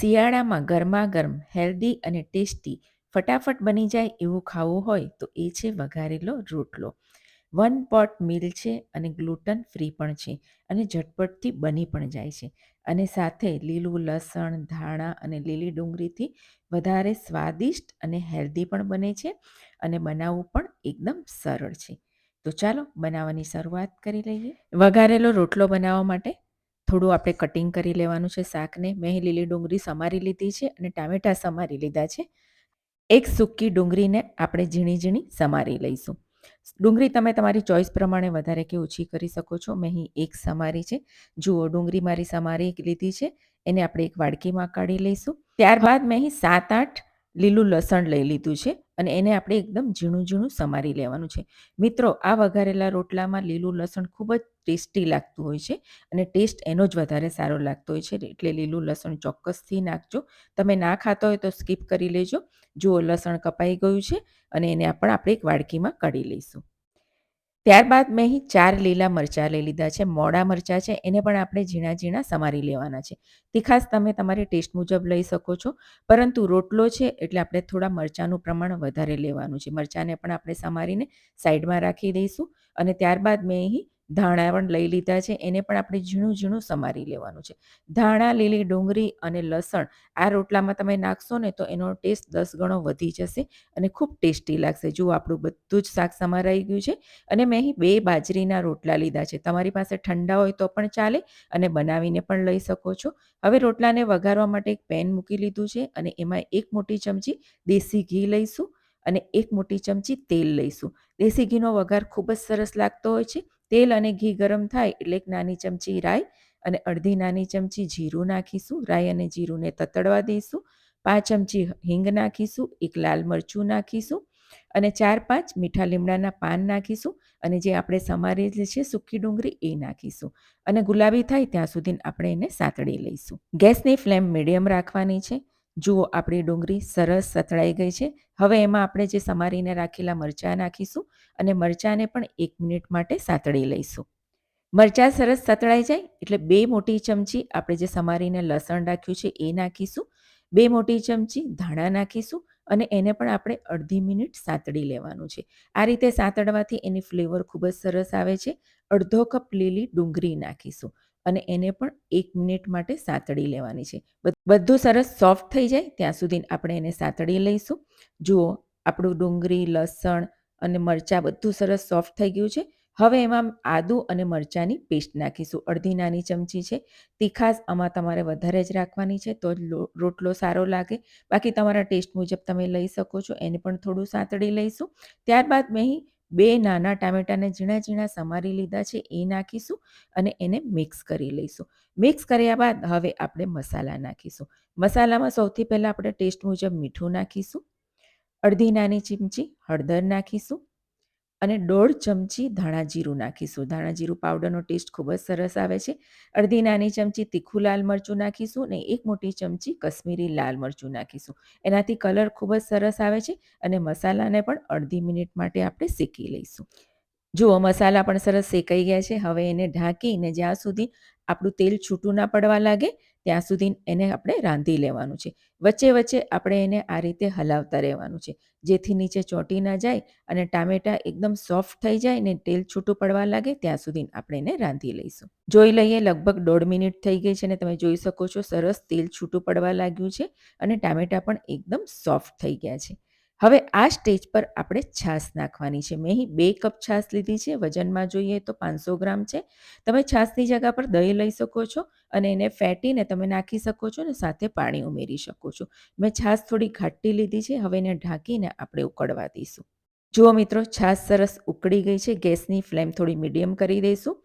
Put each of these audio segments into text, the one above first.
શિયાળામાં ગરમાગરમ હેલ્ધી અને ટેસ્ટી ફટાફટ બની જાય એવું ખાવું હોય તો એ છે વઘારેલો રોટલો. વન પોટ મીલ છે અને ગ્લુટન ફ્રી પણ છે અને ઝટપટથી બની પણ જાય છે. અને સાથે લીલું લસણ, ધાણા અને લીલી ડુંગળીથી વધારે સ્વાદિષ્ટ અને હેલ્ધી પણ બને છે અને બનાવવું પણ એકદમ સરળ છે. તો ચાલો બનાવવાની શરૂઆત કરી લઈએ. વઘારેલો રોટલો બનાવવા માટે થોડું આપણે કટિંગ કરી લેવાનું છે શાકને. મેં લીલી ડુંગળી સમારી લીધી છે અને ટામેટાં સમારી લીધા છે. એક સૂકી ડુંગળીને આપણે ઝીણી ઝીણી સમારી લઈશું. ડુંગળી તમે તમારી ચોઈસ પ્રમાણે વધારે કે ઓછી કરી શકો છો. મેં અહીં એક સમારી છે. જુઓ, ડુંગળી મારી સમારી લીધી છે. એને આપણે એક વાડકીમાં કાઢી લઈશું. ત્યારબાદ મેં અહીં 7-8 લીલું લસણ લઈ લીધું છે અને એને આપણે એકદમ ઝીણું ઝીણું સમારી લેવાનું છે. મિત્રો, આ વઘારેલા રોટલામાં લીલું લસણ ખૂબ જ ટેસ્ટી લાગતું હોય છે અને ટેસ્ટ એનો જ વધારે સારો લાગતો હોય છે, એટલે લીલું લસણ ચોક્કસથી નાખજો. તમે ના ખાતા હોય તો સ્કીપ કરી લેજો. જુઓ, લસણ કપાઈ ગયું છે અને એને પણ આપણે એક વાડકીમાં કાઢી લઈશું. ત્યારબાદ મેં અહીં 4 લીલા મરચાં લઈ લીધા છે. મોડા મરચાં છે, એને પણ આપણે ઝીણા ઝીણા સમારી લેવાના છે. તીખાશ તમે તમારી ટેસ્ટ મુજબ લઈ શકો છો, પરંતુ રોટલો છે એટલે આપણે થોડા મરચાંનું પ્રમાણ વધારે લેવાનું છે. મરચાંને પણ આપણે સમારીને સાઈડમાં રાખી દઈશું અને ત્યારબાદ મેં અહીં ધાણા પણ લઈ લીધા છે. એને પણ આપણે ઝીણું ઝીણું સમારી લેવાનું છે. ધાણા, લીલી ડુંગળી અને લસણ આ રોટલામાં તમે નાખશો ને તો એનો ટેસ્ટ 10 ગણો વધી જશે અને ખૂબ ટેસ્ટી લાગશે. જુઓ, આપણું બધું જ શાક સમારાઈ ગયું છે અને મેં અહીં 2 બાજરીના રોટલા લીધા છે. તમારી પાસે ઠંડા હોય તો પણ ચાલે અને બનાવીને પણ લઈ શકો છો. હવે રોટલાને વઘારવા માટે એક પેન મૂકી લીધું છે અને એમાં 1 મોટી ચમચી દેશી ઘી લઈશું અને 1 મોટી ચમચી તેલ લઈશું. દેશી ઘીનો વઘાર ખૂબ જ સરસ લાગતો હોય છે. તેલ અને ઘી ગરમ થાય એટલે 1 નાની ચમચી રાઈ અને અડધી નાની ચમચી જીરું નાખીશું. રાઈ અને જીરુંને તતડવા દઈશું. 5 ચમચી હિંગ નાખીશું. 1 લાલ મરચું નાખીશું અને 4-5 મીઠા લીમડાના પાન નાખીશું અને જે આપણે સમારેલી છે સૂકી ડુંગળી એ નાખીશું અને ગુલાબી થાય ત્યાં સુધી આપણે એને સાતળી લઈશું. ગેસની ફ્લેમ મીડિયમ રાખવાની છે. જુઓ, આપણી ડુંગળી સરસ સતળાઈ ગઈ છે. હવે એમાં આપણે જે સમારીને રાખેલા મરચાં નાખીશું અને મરચાંને પણ 1 મિનિટ માટે સાતળી લઈશું. મરચાં સરસ સતળાઈ જાય એટલે 2 મોટી ચમચી આપણે જે સમારીને લસણ રાખ્યું છે એ નાખીશું. 2 મોટી ચમચી ધાણા નાખીશું અને એને પણ આપણે અડધી મિનિટ સાતળી લેવાનું છે. આ રીતે સાતળવાથી એની ફ્લેવર ખૂબ જ સરસ આવે છે. અડધો કપ લીલી ડુંગળી નાખીશું અને એને પણ 1 મિનિટ માટે સાતળી લેવાની છે. બધું સરસ સોફ્ટ થઈ જાય ત્યાં સુધી આપણે એને સાતળી લઈશું. જુઓ, આપણું ડુંગળી, લસણ અને મરચાં બધું સરસ સોફ્ટ થઈ ગયું છે. હવે એમાં આદું અને મરચાંની પેસ્ટ નાખીશું. અડધી નાની ચમચી છે. તીખાશ આમાં તમારે વધારે જ રાખવાની છે તો જ રોટલો સારો લાગે. બાકી તમારા ટેસ્ટ મુજબ તમે લઈ શકો છો. એને પણ થોડું સાતળી લઈશું. ત્યારબાદ મેં 2 નાના ટામેટાને ઝીણા ઝીણા સમારી લીધા છે એ નાખીશું અને એને મિક્સ કરી લઈશું. મિક્સ કર્યા બાદ હવે આપણે મસાલા નાખીશું. મસાલામાં સૌથી પહેલાં આપણે ટેસ્ટ મુજબ મીઠું નાખીશું. અડધી નાની ચમચી હળદર નાખીશું અને 1.5 ચમચી ધાણા જીરું નાખીશું. ધાણા જીરું પાવડરનો ટેસ્ટ ખૂબ જ સરસ આવે છે. અડધી નાની ચમચી તીખું લાલ મરચું નાખીશું અને 1 મોટી ચમચી કશ્મીરી લાલ મરચું નાખીશું. એનાથી કલર ખૂબ જ સરસ આવે છે અને મસાલાને પણ અડધી મિનિટ માટે આપણે શેકી લઈશું. જુઓ, મસાલા પણ સરસ શેકાઈ ગયા છે. હવે એને ઢાંકીને જ્યાં સુધી આપણું તેલ છૂટું ના પડવા લાગે ત્યાં સુધી એને આપણે રાંધી લેવાનું છે. વચ્ચે વચ્ચે આપણે એને આ રીતે હલાવતા રહેવાનું છે જેથી નીચે ચોંટી ના જાય અને ટામેટાં એકદમ સોફ્ટ થઈ જાય ને તેલ છૂટું પડવા લાગે ત્યાં સુધી આપણે એને રાંધી લઈશું. જોઈ લઈએ, લગભગ 1.5 મિનિટ થઈ ગઈ છે અને તમે જોઈ શકો છો સરસ તેલ છૂટું પડવા લાગ્યું છે અને ટામેટાં પણ એકદમ સોફ્ટ થઈ ગયા છે. હવે આ સ્ટેજ પર આપણે છાશ નાખવાની છે. મેં અહીં 2 કપ છાશ લીધી છે. વજનમાં જોઈએ તો 500 ગ્રામ છે. તમે છાશની જગ્યા પર દહીં લઈ શકો છો અને એને ફેટીને તમે નાખી શકો છો અને સાથે પાણી ઉમેરી શકો છો. મેં છાશ થોડી ઘાટી લીધી છે. હવે એને ઢાંકીને આપણે ઉકળવા દઈશું. જુઓ મિત્રો, છાશ સરસ ઉકળી ગઈ છે. ગેસની ફ્લેમ થોડી મીડિયમ કરી દઈશું.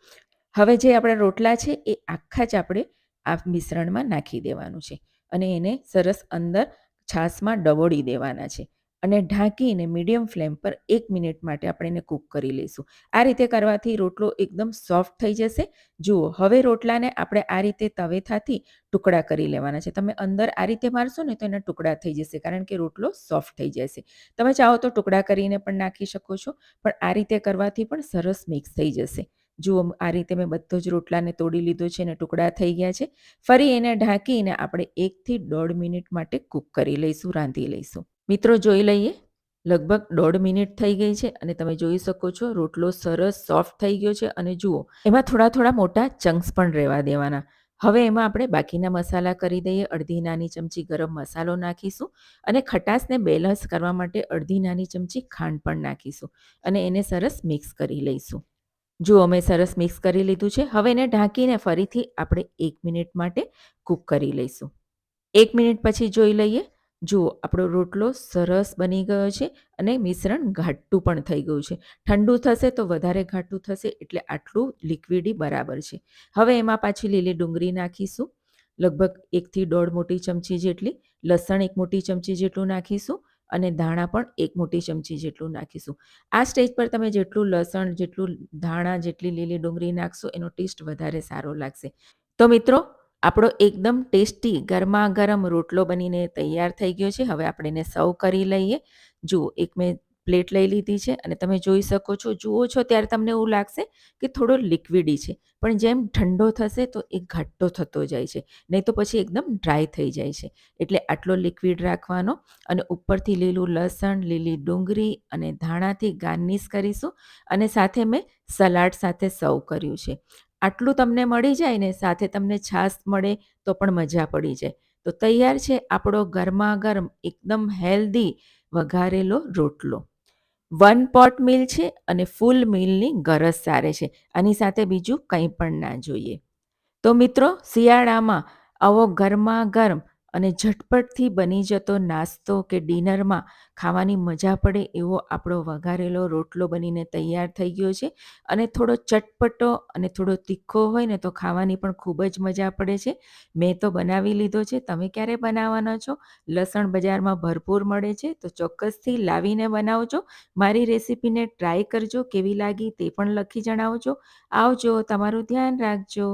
હવે જે આપણા રોટલા છે એ આખા જ આપણે આ મિશ્રણમાં નાખી દેવાનું છે અને એને સરસ અંદર છાશમાં ડબોળી દેવાના છે અને ઢાંકીને મીડિયમ ફ્લેમ પર 1 મિનિટ માટે આપણે એને કૂક કરી લઈશું. આ રીતે કરવાથી રોટલો એકદમ સોફ્ટ થઈ જશે. જુઓ, હવે રોટલાને આપણે આ રીતે તવેથાથી ટુકડા કરી લેવાના છે. તમે અંદર આ રીતે મારશો ને તો એના ટુકડા થઈ જશે કારણ કે રોટલો સોફ્ટ થઈ જશે. તમે ચાહો તો ટુકડા કરીને પણ નાખી શકો છો, પણ આ રીતે કરવાથી પણ સરસ મિક્સ થઈ જશે. જુઓ આ રીતે મેં બધો જ રોટલાને તોડી લીધો છે અને ટુકડા થઈ ગયા છે. ફરી એને ઢાંકીને આપણે 1 થી 1.5 મિનિટ માટે કૂક કરી લઈશું, રાંધી લઈશું. મિત્રો જોઈ લઈએ, લગભગ 1.5 મિનિટ થઈ ગઈ છે અને તમે જોઈ શકો છો રોટલો સરસ સોફ્ટ થઈ ગયો છે. અને જુઓ એમાં થોડા થોડા મોટા ચંક્સ પણ રહેવા દેવાના. હવે એમાં આપણે બાકીના મસાલા કરી દઈએ. અડધી નાની ચમચી ગરમ મસાલો નાખીશું અને ખટાશને બેલેન્સ કરવા માટે અડધી નાની ચમચી ખાંડ પણ નાખીશું અને એને સરસ મિક્સ કરી લઈશું. જુઓ અમે સરસ મિક્સ કરી લીધું છે. હવે એને ઢાંકીને ફરીથી આપણે 1 મિનિટ માટે કૂક કરી લઈશું. 1 મિનિટ પછી જોઈ લઈએ. જુઓ આપણો રોટલો સરસ બની ગયો છે અને મિશ્રણ ઘાટું પણ થઈ ગયું છે. ઠંડુ થશે તો વધારે ઘાટું થશે, એટલે આટલું લિક્વિડી બરાબર છે. હવે એમાં પાછી લીલી ડુંગળી નાખીશું, લગભગ 1 થી 1.5 મોટી ચમચી જેટલી. લસણ 1 મોટી ચમચી જેટલું નાખીશું અને ધાણા પણ 1 મોટી ચમચી જેટલું નાખીશું. આ સ્ટેજ પર તમે જેટલું લસણ, જેટલું ધાણા, જેટલી લીલી ડુંગળી નાખશો એનો ટેસ્ટ વધારે સારો લાગશે. તો મિત્રો આપણો એકદમ ટેસ્ટી ગરમા ગરમ રોટલો બનીને તૈયાર થઈ ગયો છે. હવે આપણે એને સર્વ કરી લઈએ. જુઓ એક મેં પ્લેટ લઈ લીધી છે અને તમે જોઈ શકો છો, જુઓ છો ત્યારે તમને એવું લાગશે કે થોડો લિક્વિડી છે, પણ જેમ ઠંડો થશે તો એ ઘાટો થતો જાય છે, નહીં તો પછી એકદમ ડ્રાય થઈ જાય છે. એટલે આટલો લિક્વિડ રાખવાનો અને ઉપરથી લીલું લસણ, લીલી ડુંગળી અને ધાણાથી ગાર્નિશ કરીશું અને સાથે મેં સલાડ સાથે સર્વ કર્યું છે. આટલું તમને મળી જાય ને સાથે તમને છાશ મળે તો પણ મજા પડી જાય. તો તૈયાર છે આપણો ગરમા ગરમ એકદમ હેલ્ધી વઘારેલો રોટલો. 1 પોટ મીલ છે અને ફૂલ મીલની ગરજ સારે છે. આની સાથે બીજું કંઈ પણ ના જોઈએ. તો મિત્રો શિયાળામાં આવો ગરમા ગરમ અને ઝટપટથી બની જતો નાસ્તો કે ડિનરમાં ખાવાની મજા પડે એવો આપણો વઘારેલો રોટલો બનીને તૈયાર થઈ ગયો છે. અને થોડો ચટપટો અને થોડો તીખો હોય ને તો ખાવાની પણ ખૂબ જ મજા પડે છે. મેં તો બનાવી લીધો છે. તમે ક્યારે બનાવવાના છો? લસણ બજારમાં ભરપૂર મળે છે, તો ચોક્કસથી લાવીને બનાવજો. મારી રેસીપીને ટ્રાય કરજો, કેવી લાગી તે પણ લખી જણાવજો. આવજો, તમારું ધ્યાન રાખજો.